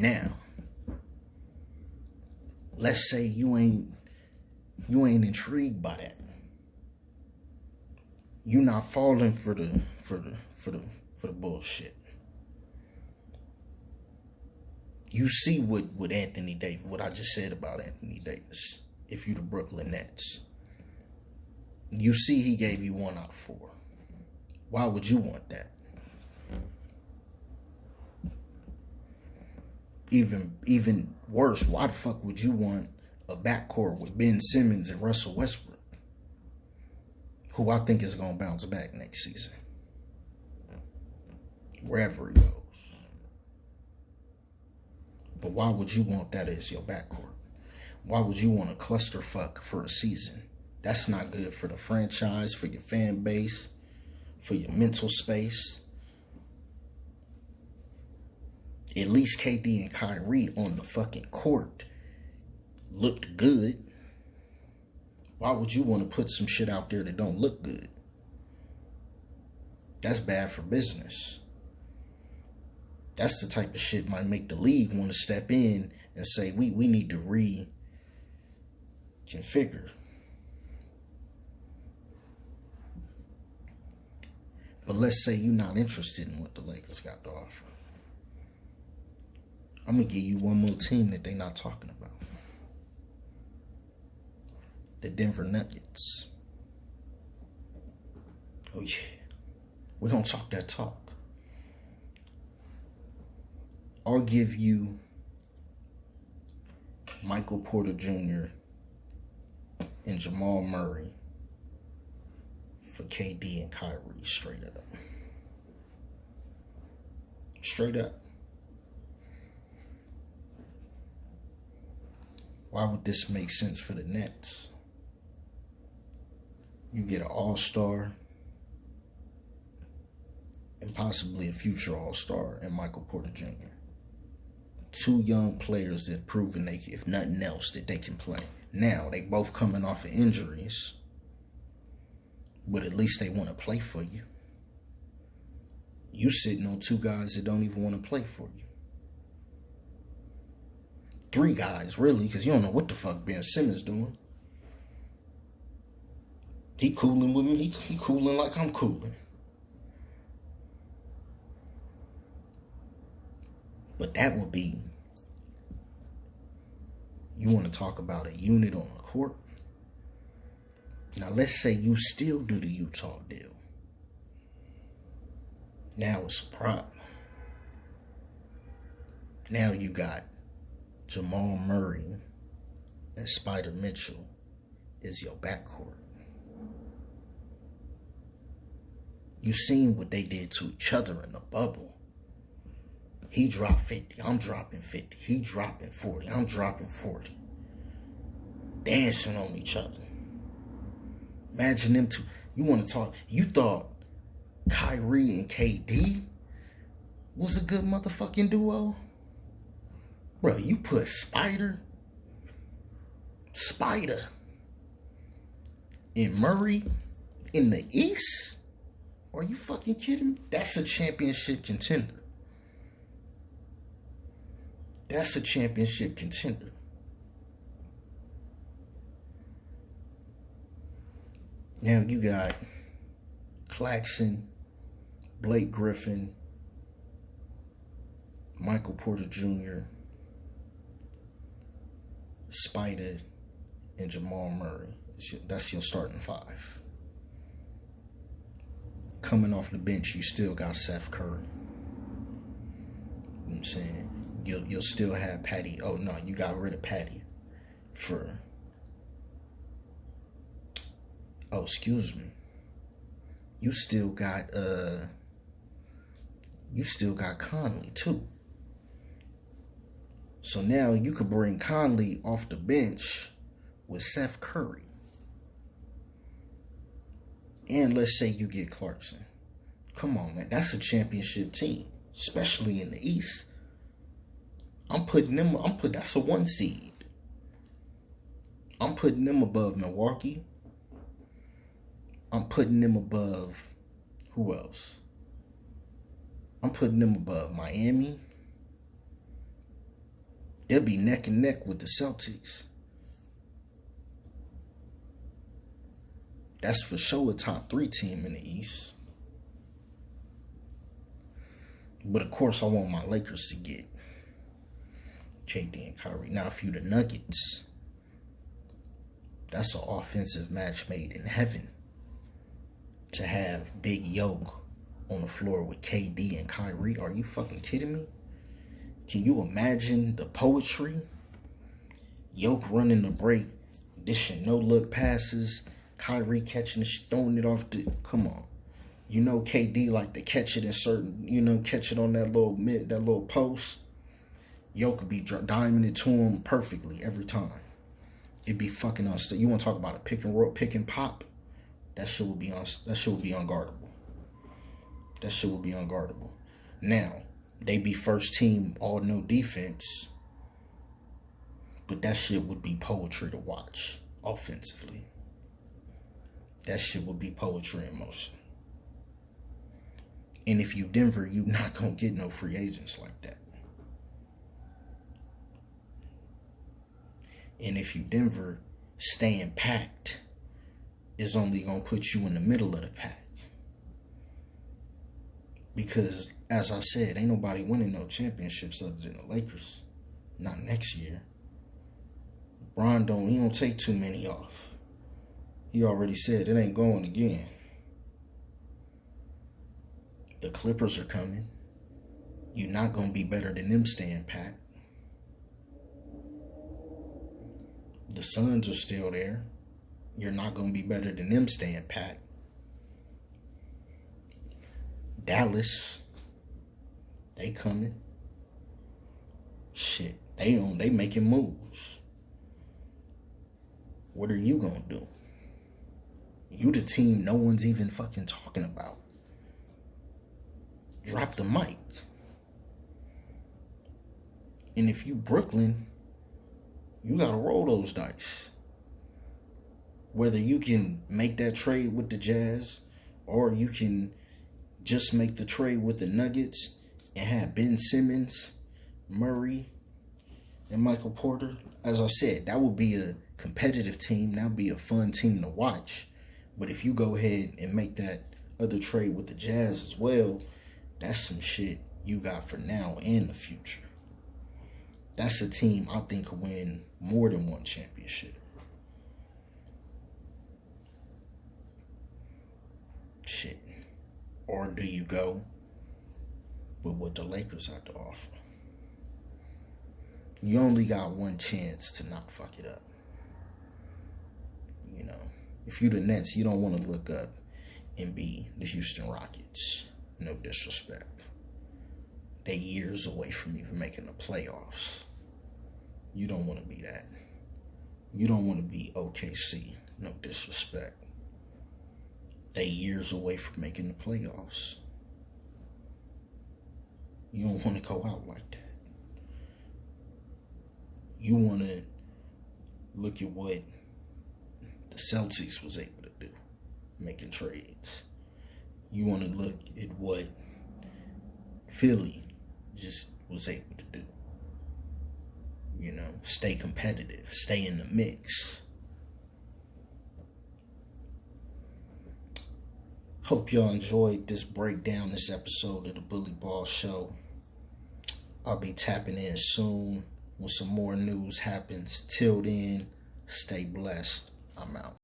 Now, let's say you ain't intrigued by that. You're not falling for the bullshit. You see what Anthony Davis, what I just said about Anthony Davis, if you the Brooklyn Nets. You see he gave you 1 out of 4. Why would you want that? Even worse, why the fuck would you want a backcourt with Ben Simmons and Russell Westbrook, who I think is going to bounce back next season, wherever he goes? But why would you want that as your backcourt? Why would you want a clusterfuck for a season? That's not good for the franchise, for your fan base, for your mental space. At least KD and Kyrie on the fucking court looked good. Why would you want to put some shit out there that don't look good? That's bad for business. That's the type of shit might make the league want to step in and say, we need to reconfigure. But let's say you're not interested in what the Lakers got to offer. I'm going to give you one more team that they're not talking about. The Denver Nuggets. Oh yeah. We're going to talk that talk. I'll give you Michael Porter Jr. and Jamal Murray for KD and Kyrie, straight up. Straight up. Why would this make sense for the Nets? You get an all-star and possibly a future all-star in Michael Porter Jr. 2 young players that have proven they, if nothing else, that they can play. Now, they both coming off of injuries, but at least they want to play for you. You sitting on 2 guys that don't even want to play for you. 3 guys, really, because you don't know what the fuck Ben Simmons doing. He cooling with me. He cooling like I'm cooling. But that would be, you want to talk about a unit on the court? Now, let's say you still do the Utah deal. Now it's a problem. Now you got Jamal Murray and Spider Mitchell is your backcourt. You seen what they did to each other in the bubble. He dropped 50, I'm dropping 50. He dropping 40, I'm dropping 40. Dancing on each other. Imagine them two. You want to talk, you thought Kyrie and KD was a good motherfucking duo? Bro, you put Spider, and Murray in the East? Are you fucking kidding me? That's a championship contender. That's a championship contender. Now you got Claxton, Blake Griffin, Michael Porter Jr., Spider, and Jamal Murray. That's your starting 5. Coming off the bench, you still got Seth Curry. You know what I'm saying? You'll still have Patty. Oh, no, you got rid of Patty for... Oh, excuse me. You still got Conley, too. So now you could bring Conley off the bench with Seth Curry. And let's say you get Clarkson. Come on, man. That's a championship team, especially in the East. That's a 1 seed. I'm putting them above Milwaukee. I'm putting them above, who else? I'm putting them above Miami. They'll be neck and neck with the Celtics. That's for sure a top 3 team in the East. But of course, I want my Lakers to get KD and Kyrie. Now, if you the Nuggets, that's an offensive match made in heaven. To have Big Yoke on the floor with KD and Kyrie. Are you fucking kidding me? Can you imagine the poetry? Yoke running the break, dishing no-look passes, Kyrie catching it, throwing it off the... Come on. You know KD like to catch it in certain... catch it on that little post. Yoke could be diming it to him perfectly every time. It'd be fucking unstable. You want to talk about a pick and roll, pick and pop? That shit would be unguardable. That shit would be unguardable. Now, they be first team all no defense, but that shit would be poetry to watch offensively. That shit would be poetry in motion. And if you Denver, you not gonna get no free agents like that. And if you Denver, staying packed is only gonna put you in the middle of the pack. Because, as I said, ain't nobody winning no championships other than the Lakers. Not next year. Bron don't take too many off. He already said it ain't going again. The Clippers are coming. You're not going to be better than them staying packed. The Suns are still there. You're not going to be better than them staying packed. Dallas, they coming. Shit, they making moves. What are you gonna do? You the team no one's even fucking talking about. Drop the mic. And if you Brooklyn, you gotta roll those dice. Whether you can make that trade with the Jazz, or you can just make the trade with the Nuggets and have Ben Simmons, Murray, and Michael Porter. As I said, that would be a competitive team. That would be a fun team to watch. But if you go ahead and make that other trade with the Jazz as well, that's some shit you got for now and the future. That's a team I think could win more than one championship. Shit. Or do you go with what the Lakers have to offer? You only got one chance to not fuck it up. If you the Nets, you don't want to look up and be the Houston Rockets. No disrespect. They years away from even making the playoffs. You don't want to be that. You don't want to be OKC. No disrespect. They years away from making the playoffs. You don't want to go out like that. You want to look at what the Celtics was able to do, making trades. You want to look at what Philly just was able to do. Stay competitive, stay in the mix. Hope y'all enjoyed this breakdown, this episode of the Bully Ball Show. I'll be tapping in soon when some more news happens. Till then, stay blessed. I'm out.